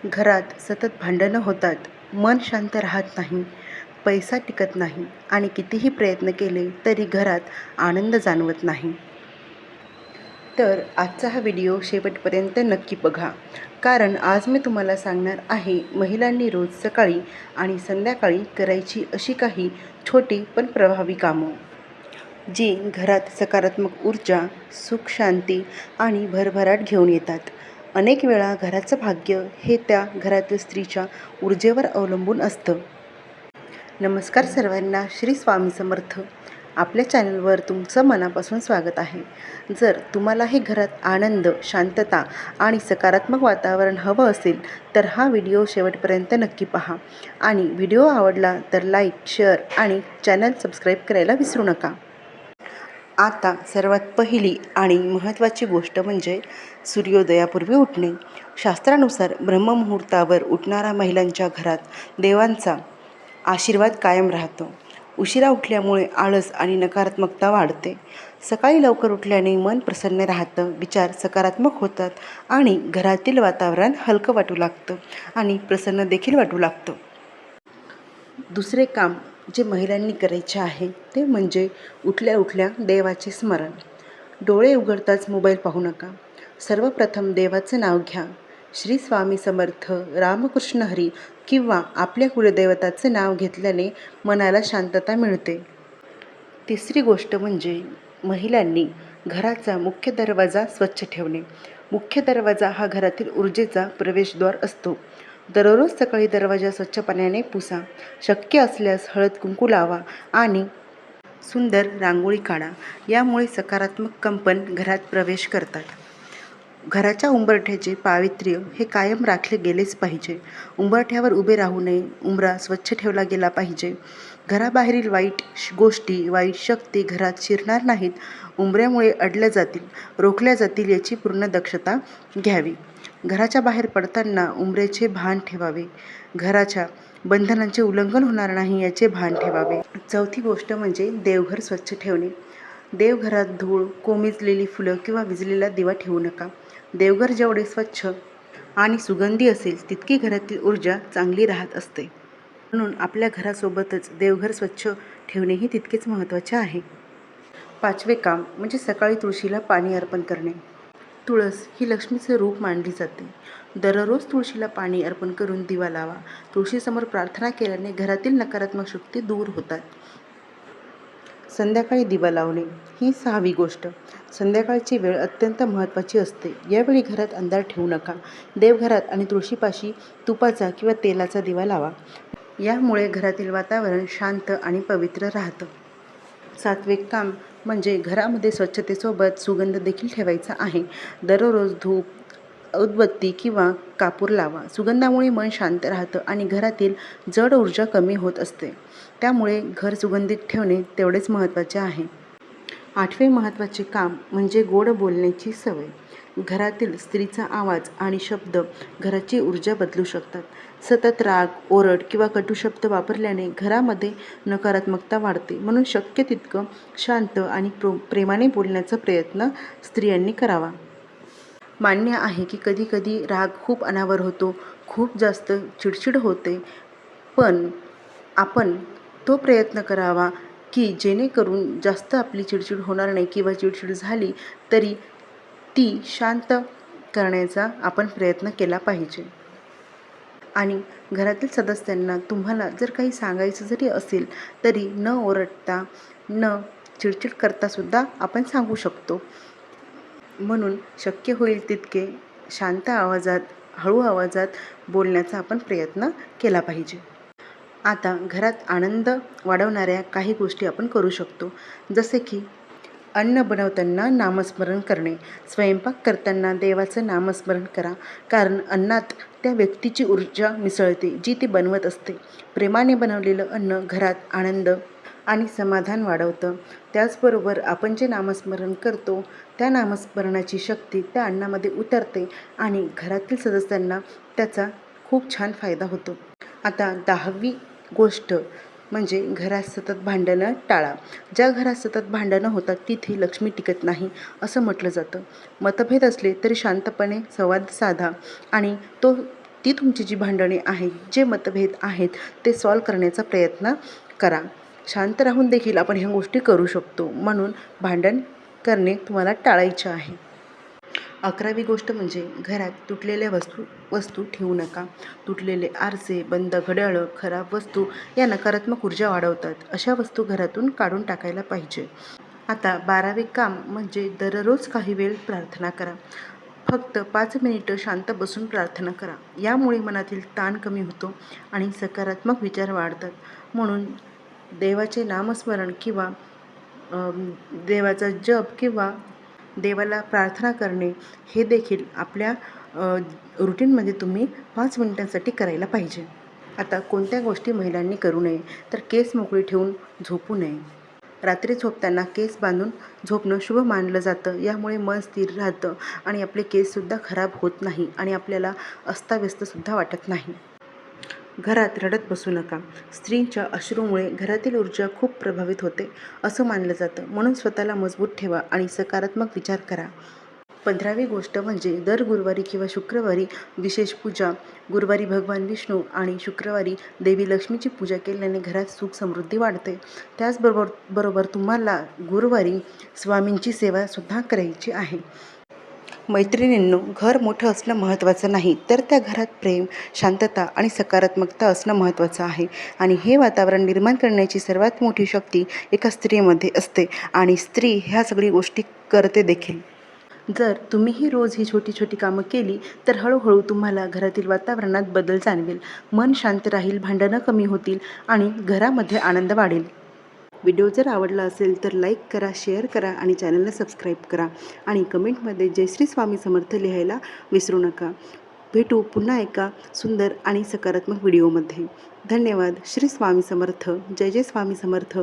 घरात सतत भांडणं होतात, मन शांत राहत नाही, पैसा टिकत नाही आणि कितीही प्रयत्न केले तरी घरात आनंद जाणवत नाही. तर आजचा हा व्हिडिओ शेवटपर्यंत नक्की बघा. कारण आज मी तुम्हाला सांगणार आहे महिलांनी रोज सकाळी आणि संध्याकाळी करायची अशी काही छोटी पण प्रभावी कामं, जी घरात सकारात्मक ऊर्जा, सुख, शांती आणि भरभराट घेऊन येतात. अनेक वेळा घराचं भाग्य हे त्या घरातील स्त्रीच्या ऊर्जेवर अवलंबून असतं. नमस्कार सर्वांना, श्री स्वामी समर्थ. आपल्या चॅनलवर तुमचं मनापासून स्वागत आहे. जर तुम्हालाही घरात आनंद, शांतता आणि सकारात्मक वातावरण हवं असेल तर हा व्हिडिओ शेवटपर्यंत नक्की पहा. आणि व्हिडिओ आवडला तर लाईक, शेअर आणि चॅनल सबस्क्राईब करायला विसरू नका. आता सर्वात पहिली आणि महत्त्वाची गोष्ट म्हणजे सूर्योदयापूर्वी उठणे. शास्त्रानुसार ब्रह्ममुहूर्तावर उठणाऱ्या महिलांच्या घरात देवांचा आशीर्वाद कायम राहतो. उशिरा उठल्यामुळे आळस आणि नकारात्मकता वाढते. सकाळी लवकर उठल्याने मन प्रसन्न राहतं, विचार सकारात्मक होतात आणि घरातील वातावरण हलकं वाटू लागतं आणि प्रसन्न देखील वाटू लागतं. दुसरे काम जे महिलांनी करायचे आहे ते म्हणजे उठल्या उठल्या देवाचे स्मरण. डोळे उघडताच मोबाईल पाहू नका. सर्वप्रथम देवाचं नाव घ्या. श्री स्वामी समर्थ, रामकृष्ण हरी किंवा आपल्या कुलदैवताचं नाव घेतल्याने मनाला शांतता मिळते. तिसरी गोष्ट म्हणजे महिलांनी घराचा मुख्य दरवाजा स्वच्छ ठेवणे. मुख्य दरवाजा हा घरातील ऊर्जेचा प्रवेशद्वार असतो. दररोज सकाळी दरवाजा स्वच्छ पाण्याने पुसा. शक्य असल्यास हळद कुंकू लावा आणि सुंदर रांगोळी काढा. यामुळे सकारात्मक कंपन घरात प्रवेश करतात. घराच्या उंबरठ्याचे पावित्र्य हे कायम राखले गेलेच पाहिजे. उंबरठ्यावर उभे राहू नये. उंबरा स्वच्छ ठेवला गेला पाहिजे. घराबाहेरील वाईट गोष्टी, वाईट शक्ती घरात शिरणार नाहीत. उंबऱ्यामुळे अडल्या जातील, रोखल्या जातील याची पूर्ण दक्षता घ्यावी. घराच्या बाहेर पडताना उंबऱ्याचे भान ठेवावे. घराच्या बंधनांचे उल्लंघन होणार नाही याचे भान ठेवावे. चौथी गोष्ट म्हणजे देवघर स्वच्छ ठेवणे. देवघरात धूळ, कोमेजलेली फुलं किंवा विझलेला दिवा ठेवू नका. देवघर जेवढे स्वच्छ आणि सुगंधी असेल तितकी घरातील ऊर्जा चांगली राहत असते. म्हणून आपल्या घरासोबतच देवघर स्वच्छ ठेवणेही तितकेच महत्त्वाचे आहे. पाचवे काम म्हणजे सकाळी तुळशीला पाणी अर्पण करणे. तुळस ही लक्ष्मीचे रूप मानली जाते. दररोज तुळशीला पाणी अर्पण करून दिवा लावा. तुळशीसमोर प्रार्थना केल्याने घरातील नकारात्मक शक्ती दूर होतात. संध्याकाळी दिवा लावणे ही सहावी गोष्ट. संध्याकाळची वेळ अत्यंत महत्त्वाची असते. यावेळी घरात अंधार ठेवू नका. देवघरात आणि तुळशीपाशी तुपाचा किंवा तेलाचा दिवा लावा. यामुळे घरातील वातावरण शांत आणि पवित्र राहतं. सातवे काम म्हणजे घरामध्ये स्वच्छतेसोबत सुगंध देखील ठेवायचा आहे. दररोज धूप, उदबत्ती किंवा कापूर लावा. सुगंधामुळे मन शांत राहतं आणि घरातील जड ऊर्जा कमी होत असते. त्यामुळे घर सुगंधित ठेवणे तेवढेच महत्त्वाचे आहे. आठवे महत्त्वाचे काम म्हणजे गोड बोलण्याची सवय. घरातील स्त्रीचा आवाज आणि शब्द घराची ऊर्जा बदलू शकतात. सतत राग, ओरड किंवा कटू शब्द वापरल्याने घरामध्ये नकारात्मकता वाढते. म्हणून शक्य तितकं शांत आणि प्रेमाने बोलण्याचा प्रयत्न स्त्रियांनी करावा. मान्य आहे की कधीकधी राग खूप अनावर होतो, खूप जास्त चिडचिड होते, पण आपण तो प्रयत्न करावा की जेणेकरून जास्त आपली चिडचिड होणार नाही किंवा चिडचिड झाली तरी ती शांत करण्याचा आपण प्रयत्न केला पाहिजे. आणि घरातील सदस्यांना तुम्हाला जर काही सांगायचं जरी असेल तरी न ओरडता, न चिडचिड करतासुद्धा आपण सांगू शकतो. म्हणून शक्य होईल तितके शांत आवाजात, हळू आवाजात बोलण्याचा आपण प्रयत्न केला पाहिजे. आता घरात आनंद वाढवणाऱ्या काही गोष्टी आपण करू शकतो. जसे की अन्न बनवताना नामस्मरण करणे. स्वयंपाक करताना देवाचं नामस्मरण करा. कारण अन्नात त्या व्यक्तीची ऊर्जा मिसळते जी ती बनवत असते. प्रेमाने बनवलेलं अन्न घरात आनंद आणि समाधान वाढवतं. त्याचबरोबर आपण जे नामस्मरण करतो त्या नामस्मरणाची शक्ती त्या अन्नामध्ये उतरते आणि घरातील सदस्यांना त्याचा खूप छान फायदा होतो. आता 10वी गोष्ट म्हणजे घरात सतत भांडणं टाळा. ज्या घरात सतत भांडणं होतात तिथे लक्ष्मी टिकत नाही असं म्हटलं जातं. मतभेद असले तरी शांतपणे संवाद साधा आणि तो ती तुमची जी भांडणे आहेत, जे मतभेद आहेत, ते सॉल्व करण्याचा प्रयत्न करा. शांत राहून देखील आपण ह्या गोष्टी करू शकतो. म्हणून भांडण करणे तुम्हाला टाळायचे आहे. 11वी गोष्ट म्हणजे घरात तुटलेल्या वस्तू ठेवू नका. तुटलेले आरसे, बंद घड्याळं, खराब वस्तू या नकारात्मक ऊर्जा वाढवतात. अशा वस्तू घरातून काढून टाकायला पाहिजे. आता 12वे काम म्हणजे दररोज काही वेळ प्रार्थना करा. फक्त 5 मिनिटं शांत बसून प्रार्थना करा. यामुळे मनातील ताण कमी होतो आणि सकारात्मक विचार वाढतात. म्हणून देवाचे नामस्मरण किंवा देवाचा जप किंवा देवाला प्रार्थना करणे हे देखील आपल्या रुटीनमध्ये तुम्ही 5 मिनिटांसाठी करायला पाहिजे. आता कोणत्या गोष्टी महिलांनी करू नये, तर केस मोकळी ठेवून झोपू नये. रात्री झोपताना केस बांधून झोपणं शुभ मानलं जातं. यामुळे मन स्थिर राहतं आणि आपले केससुद्धा खराब होत नाही आणि आपल्याला अस्ताव्यस्तसुद्धा वाटत नाही. घरात रडत बसू नका. स्त्रीच्या अश्रूमुळे घरातील ऊर्जा खूप प्रभावित होते असं मानलं जातं. म्हणून स्वतःला मजबूत ठेवा आणि सकारात्मक विचार करा. 15वी गोष्ट म्हणजे दर गुरुवारी किंवा शुक्रवारी विशेष पूजा. गुरुवारी भगवान विष्णू आणि शुक्रवारी देवी लक्ष्मीची पूजा केल्याने घरात सुख समृद्धी वाढते. त्याचबरोबर तुम्हाला गुरुवारी स्वामींची सेवासुद्धा करायची आहे. मैत्रिणींनो, घर मोठं असणं महत्त्वाचं नाही, तर त्या घरात प्रेम, शांतता आणि सकारात्मकता असणं महत्त्वाचं आहे. आणि हे वातावरण निर्माण करण्याची सर्वात मोठी शक्ती एका स्त्रीमध्ये असते आणि स्त्री ह्या सगळी गोष्टी करते देखील. जर तुम्हीही रोज ही छोटी छोटी कामं केली तर हळूहळू तुम्हाला घरातील वातावरणात बदल जाणवेल. मन शांत राहील, भांडणं कमी होतील आणि घरामध्ये आनंद वाढेल. व्हिडिओ जर आवडला असेल तर लाईक करा, शेअर करा आणि चॅनलला सबस्क्राईब करा आणि कमेंटमध्ये जय श्री स्वामी समर्थ लिहायला विसरू नका. भेटू पुन्हा एका सुंदर आणि सकारात्मक व्हिडिओमध्ये. धन्यवाद. श्री स्वामी समर्थ. जय जय स्वामी समर्थ.